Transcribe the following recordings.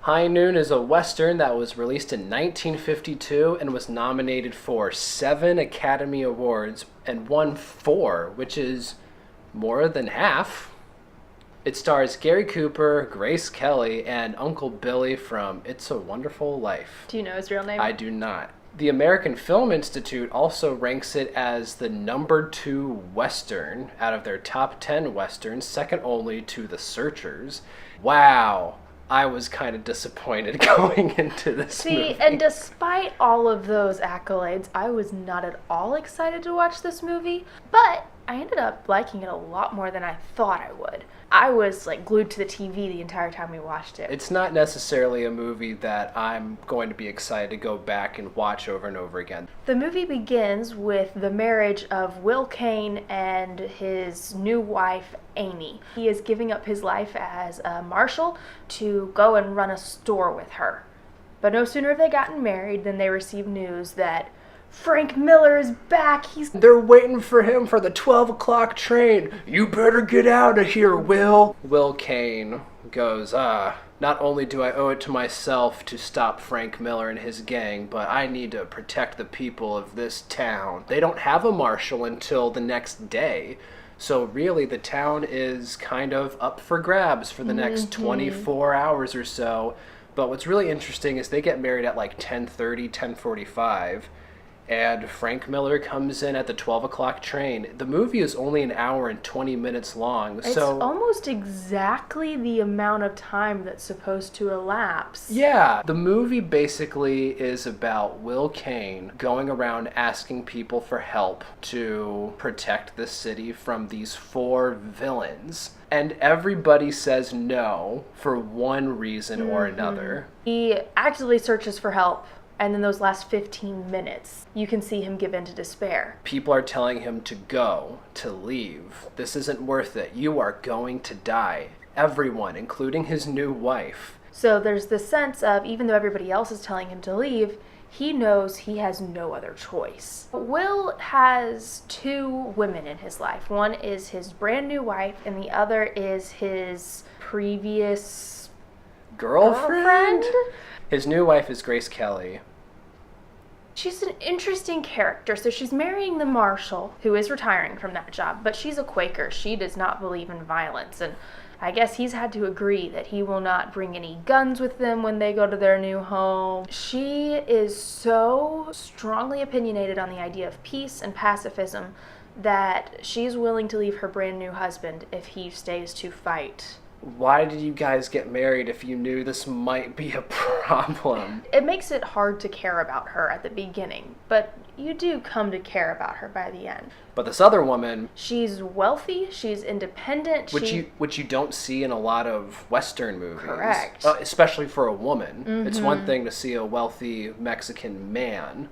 High Noon is a Western that was released in 1952 and was nominated for 7 Academy Awards and won 4, which is more than half. It stars Gary Cooper, Grace Kelly, and Uncle Billy from It's a Wonderful Life. Do you know his real name? I do not. The American Film Institute also ranks it as the number 2 Western out of their top 10 Westerns, second only to The Searchers. Wow. I was kind of disappointed going into this movie. See, and despite all of those accolades, I was not at all excited to watch this movie, but I ended up liking it a lot more than I thought I would. I was like glued to the TV the entire time we watched it. It's not necessarily a movie that I'm going to be excited to go back and watch over and over again. The movie begins with the marriage of Will Kane and his new wife, Amy. He is giving up his life as a marshal to go and run a store with her. But no sooner have they gotten married than they receive news that Frank Miller is back. They're waiting for him for the 12 o'clock train. You better get out of here, Will. Will Kane goes, not only do I owe it to myself to stop Frank Miller and his gang, but I need to protect the people of this town. They don't have a marshal until the next day. So really the town is kind of up for grabs for the next 24 hours or so. But what's really interesting is they get married at like 10:30, 10:45. And Frank Miller comes in at the 12 o'clock train. The movie is only an hour and 20 minutes long. It's almost exactly the amount of time that's supposed to elapse. Yeah. The movie basically is about Will Kane going around asking people for help to protect the city from these 4 villains. And everybody says no for one reason or another. He actively searches for help. And then those last 15 minutes, you can see him give in to despair. People are telling him to go, to leave. This isn't worth it. You are going to die. Everyone, including his new wife. So there's this sense of, even though everybody else is telling him to leave, he knows he has no other choice. Will has 2 women in his life. One is his brand new wife, and the other is his previous girlfriend? His new wife is Grace Kelly. She's an interesting character. So she's marrying the marshal, who is retiring from that job, but she's a Quaker. She does not believe in violence, and I guess he's had to agree that he will not bring any guns with them when they go to their new home. She is so strongly opinionated on the idea of peace and pacifism that she's willing to leave her brand new husband if he stays to fight. Why did you guys get married if you knew this might be a problem? It makes it hard to care about her at the beginning, but you do come to care about her by the end. But this other woman... She's wealthy, she's independent. Which you don't see in a lot of Western movies. Correct. Especially for a woman. It's one thing to see a wealthy Mexican man,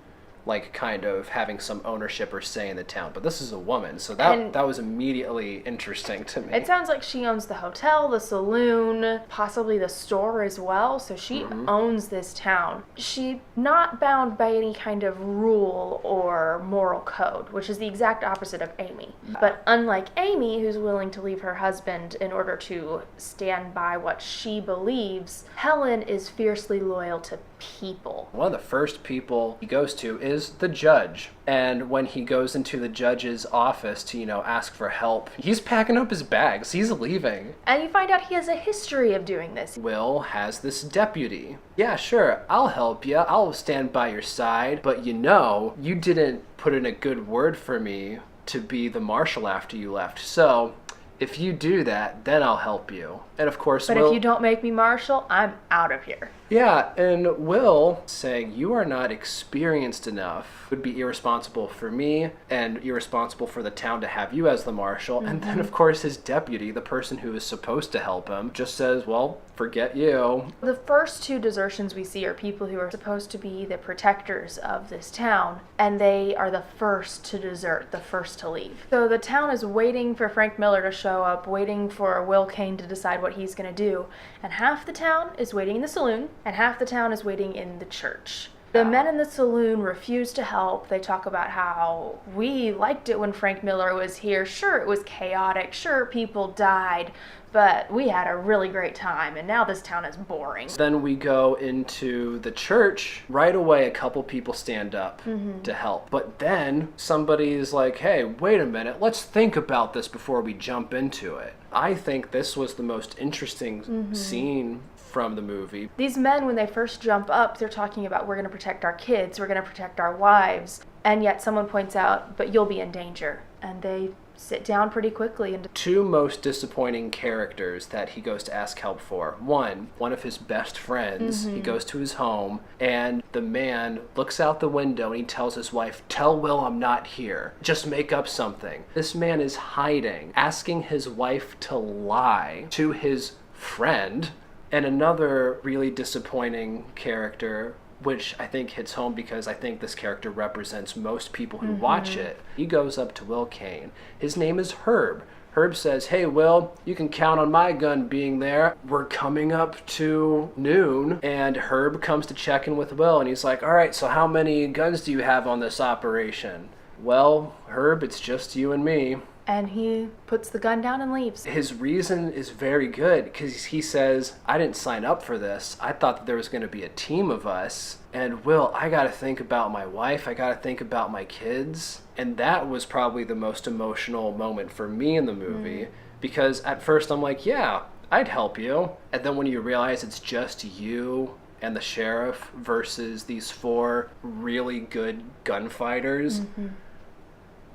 like kind of having some ownership or say in the town, but this is a woman, so that was immediately interesting to me. It sounds like she owns the hotel, the saloon, possibly the store as well, so she owns this town. She's not bound by any kind of rule or moral code, which is the exact opposite of Amy. But unlike Amy, who's willing to leave her husband in order to stand by what she believes, Helen is fiercely loyal to people. One of the first people he goes to is the judge. And when he goes into the judge's office to, ask for help, he's packing up his bags. He's leaving. And you find out he has a history of doing this. Will has this deputy. Yeah, sure, I'll help you. I'll stand by your side. But you didn't put in a good word for me to be the marshal after you left. So if you do that, then I'll help you. And of course, But if you don't make me marshal, I'm out of here. Yeah, and Will saying, you are not experienced enough would be irresponsible for me and irresponsible for the town to have you as the marshal. And then, of course, his deputy, the person who is supposed to help him, just says, well, forget you. The first 2 desertions we see are people who are supposed to be the protectors of this town, and they are the first to desert, the first to leave. So the town is waiting for Frank Miller to show up, waiting for Will Kane to decide what he's going to do, and half the town is waiting in the saloon, and half the town is waiting in the church. The men in the saloon refuse to help. They talk about how we liked it when Frank Miller was here. Sure, it was chaotic. Sure, people died. But we had a really great time, and now this town is boring. Then we go into the church. Right away, a couple people stand up to help. But then somebody's like, hey, wait a minute. Let's think about this before we jump into it. I think this was the most interesting scene from the movie. These men, when they first jump up, they're talking about, we're going to protect our kids, we're going to protect our wives. And yet someone points out, but you'll be in danger. And they sit down pretty quickly. And two most disappointing characters that he goes to ask help for. One of his best friends, he goes to his home, and the man looks out the window and he tells his wife, tell Will I'm not here. Just make up something. This man is hiding, asking his wife to lie to his friend. And another really disappointing character, which I think hits home because I think this character represents most people who watch it. He goes up to Will Kane. His name is Herb. Herb says, hey, Will, you can count on my gun being there. We're coming up to noon. And Herb comes to check in with Will, and he's like, all right, so how many guns do you have on this operation? Well, Herb, it's just you and me. And he puts the gun down and leaves. His reason is very good because he says, I didn't sign up for this. I thought that there was going to be a team of us. And Will, I got to think about my wife. I got to think about my kids. And that was probably the most emotional moment for me in the movie because at first I'm like, yeah, I'd help you. And then when you realize it's just you and the sheriff versus these four really good gunfighters,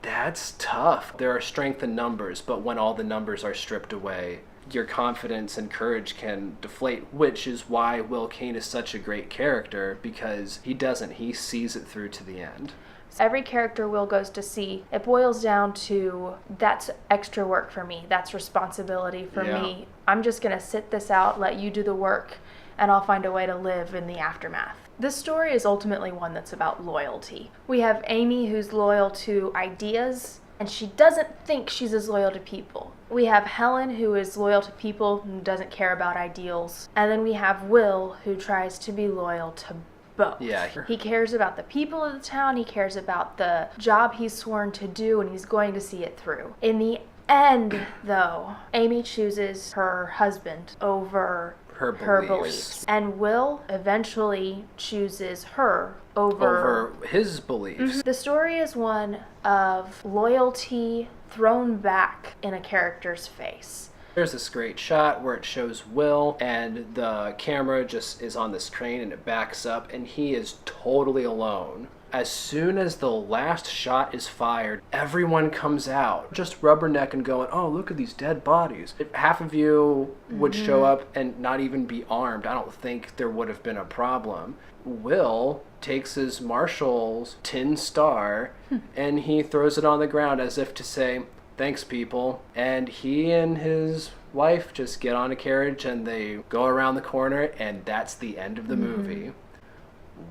that's tough. There are strength in numbers, but when all the numbers are stripped away, your confidence and courage can deflate, which is why Will Kane is such a great character, because he doesn't. He sees it through to the end. Every character Will goes to see, it boils down to, that's extra work for me. That's responsibility for me. I'm just going to sit this out, let you do the work, and I'll find a way to live in the aftermath. This story is ultimately one that's about loyalty. We have Amy, who's loyal to ideas, and she doesn't think she's as loyal to people. We have Helen, who is loyal to people and doesn't care about ideals. And then we have Will, who tries to be loyal to both. Yeah. He cares about the people of the town, he cares about the job he's sworn to do, and he's going to see it through. In the end, though, Amy chooses her husband over her beliefs. And Will eventually chooses her over his beliefs. The story is one of loyalty thrown back in a character's face. There's this great shot where it shows Will and the camera just is on this crane and it backs up and he is totally alone. As soon as the last shot is fired, everyone comes out, just rubbernecking going, oh, look at these dead bodies. If half of you would show up and not even be armed, I don't think there would have been a problem. Will takes his marshal's tin star and he throws it on the ground as if to say, thanks, people. And he and his wife just get on a carriage and they go around the corner, and that's the end of the movie.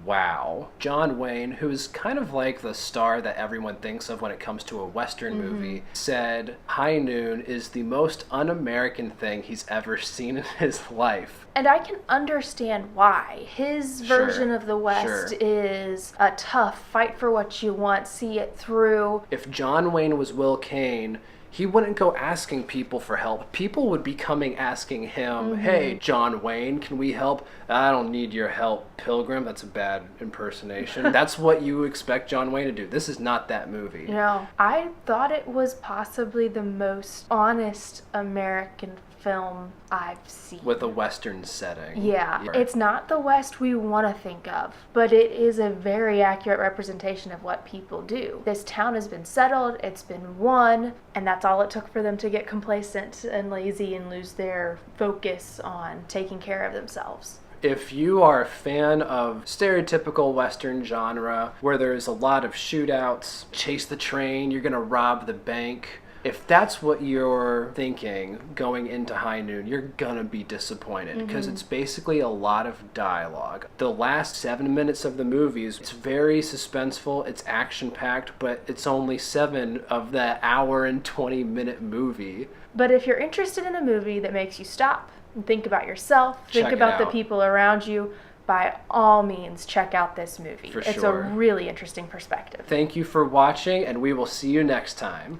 Wow. John Wayne, who is kind of like the star that everyone thinks of when it comes to a Western movie, said High Noon is the most un-American thing he's ever seen in his life. And I can understand why. His version of the West is a tough, fight for what you want, see it through. If John Wayne was Will Kane, he wouldn't go asking people for help. People would be coming asking him, hey, John Wayne, can we help? I don't need your help, Pilgrim. That's a bad impersonation. That's what you expect John Wayne to do. This is not that movie. No, I thought it was possibly the most honest American film I've seen. With a Western setting. Yeah. It's not the West we want to think of, but it is a very accurate representation of what people do. This town has been settled, it's been won, and that's all it took for them to get complacent and lazy and lose their focus on taking care of themselves. If you are a fan of stereotypical Western genre, where there's a lot of shootouts, chase the train, you're gonna rob the bank, if that's what you're thinking going into High Noon, you're gonna be disappointed because it's basically a lot of dialogue. The last 7 minutes of the movie it's very suspenseful, it's action-packed, but it's only 7 of the hour and 20-minute movie. But if you're interested in a movie that makes you stop and think about yourself, think Check it about the out. people around you, by all means check out this movie. For It's sure. a really interesting perspective. Thank you for watching, and we will see you next time.